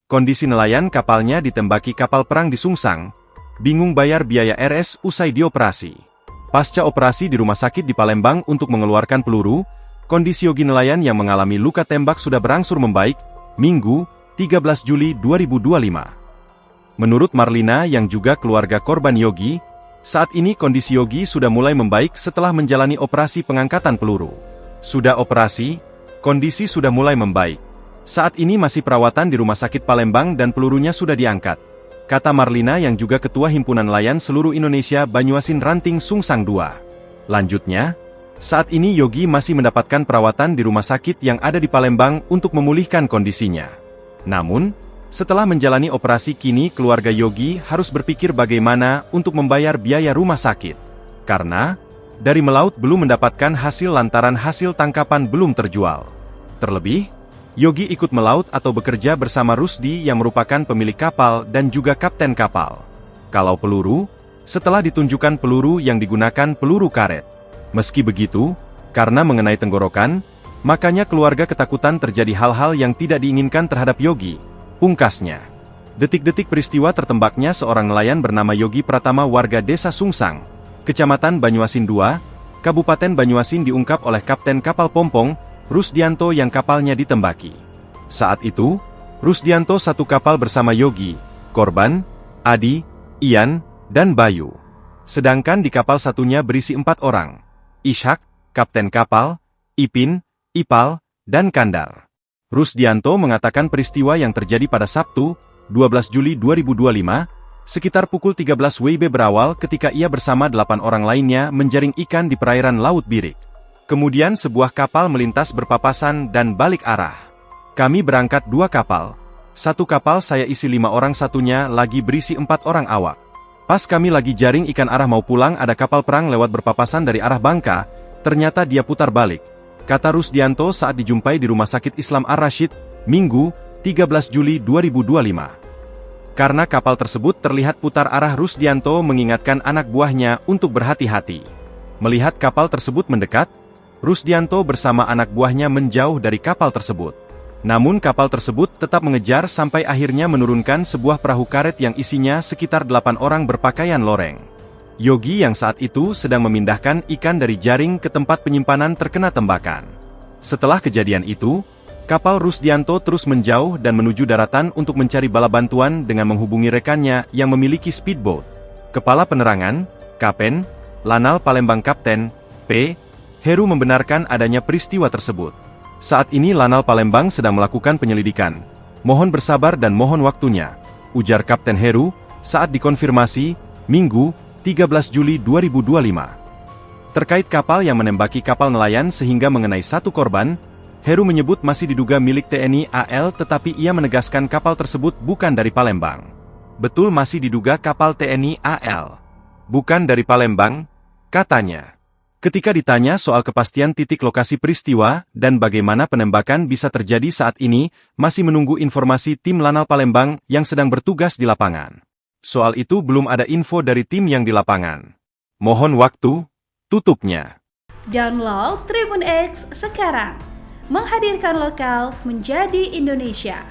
Kondisi nelayan kapalnya ditembaki kapal perang di Sungsang, bingung bayar biaya RS usai dioperasi. Pasca operasi di rumah sakit di Palembang untuk mengeluarkan peluru, kondisi Yogi nelayan yang mengalami luka tembak sudah berangsur membaik, Minggu, 13 Juli 2025. Menurut Marlina yang juga keluarga korban Yogi, saat ini kondisi Yogi sudah mulai membaik setelah menjalani operasi pengangkatan peluru. Sudah operasi, kondisi sudah mulai membaik. Saat ini masih perawatan di rumah sakit Palembang dan pelurunya sudah diangkat, kata Marlina yang juga Ketua Himpunan Nelayan Seluruh Indonesia Banyuasin Ranting Sungsang II. Lanjutnya, saat ini Yogi masih mendapatkan perawatan di rumah sakit yang ada di Palembang untuk memulihkan kondisinya. Namun, setelah menjalani operasi kini keluarga Yogi harus berpikir bagaimana untuk membayar biaya rumah sakit. Karena, dari melaut belum mendapatkan hasil lantaran hasil tangkapan belum terjual. Terlebih, Yogi ikut melaut atau bekerja bersama Rusdi yang merupakan pemilik kapal dan juga kapten kapal. Kalau peluru, setelah ditunjukkan peluru yang digunakan peluru karet. Meski begitu, karena mengenai tenggorokan, makanya keluarga ketakutan terjadi hal-hal yang tidak diinginkan terhadap Yogi, pungkasnya. Detik-detik peristiwa tertembaknya seorang nelayan bernama Yogi Pratama warga desa Sungsang, Kecamatan Banyuasin II, Kabupaten Banyuasin diungkap oleh Kapten Kapal Pompong, Rusdianto yang kapalnya ditembaki. Saat itu, Rusdianto satu kapal bersama Yogi, korban, Adi, Ian, dan Bayu. Sedangkan di kapal satunya berisi 4 orang, Ishak, kapten kapal, Ipin, Ipal, dan Kandar. Rusdianto mengatakan peristiwa yang terjadi pada Sabtu, 12 Juli 2025, sekitar pukul 13 WIB berawal ketika ia bersama 8 orang lainnya menjaring ikan di perairan Laut Birik. Kemudian sebuah kapal melintas berpapasan dan balik arah. Kami berangkat 2 kapal. Satu kapal saya isi 5 orang, satunya lagi berisi 4 orang awak. Pas kami lagi jaring ikan arah mau pulang ada kapal perang lewat berpapasan dari arah Bangka, ternyata dia putar balik, kata Rusdianto saat dijumpai di Rumah Sakit Islam Ar-Rasyid, Minggu, 13 Juli 2025. Karena kapal tersebut terlihat putar arah, Rusdianto mengingatkan anak buahnya untuk berhati-hati. Melihat kapal tersebut mendekat, Rusdianto bersama anak buahnya menjauh dari kapal tersebut. Namun kapal tersebut tetap mengejar sampai akhirnya menurunkan sebuah perahu karet yang isinya sekitar 8 orang berpakaian loreng. Yogi yang saat itu sedang memindahkan ikan dari jaring ke tempat penyimpanan terkena tembakan. Setelah kejadian itu, kapal Rusdianto terus menjauh dan menuju daratan untuk mencari bala bantuan dengan menghubungi rekannya yang memiliki speedboat. Kepala Penerangan, Kapen, Lanal Palembang Kapten, P. Heru membenarkan adanya peristiwa tersebut. Saat ini Lanal Palembang sedang melakukan penyelidikan. Mohon bersabar dan mohon waktunya, ujar Kapten Heru, saat dikonfirmasi, Minggu, 13 Juli 2025. Terkait kapal yang menembaki kapal nelayan sehingga mengenai 1 korban, Heru menyebut masih diduga milik TNI AL tetapi ia menegaskan kapal tersebut bukan dari Palembang. Betul masih diduga kapal TNI AL. Bukan dari Palembang, katanya. Ketika ditanya soal kepastian titik lokasi peristiwa dan bagaimana penembakan bisa terjadi saat ini, masih menunggu informasi tim Lanal Palembang yang sedang bertugas di lapangan. Soal itu belum ada info dari tim yang di lapangan. Mohon waktu, tutupnya. Download Tribun X sekarang. Menghadirkan lokal menjadi Indonesia.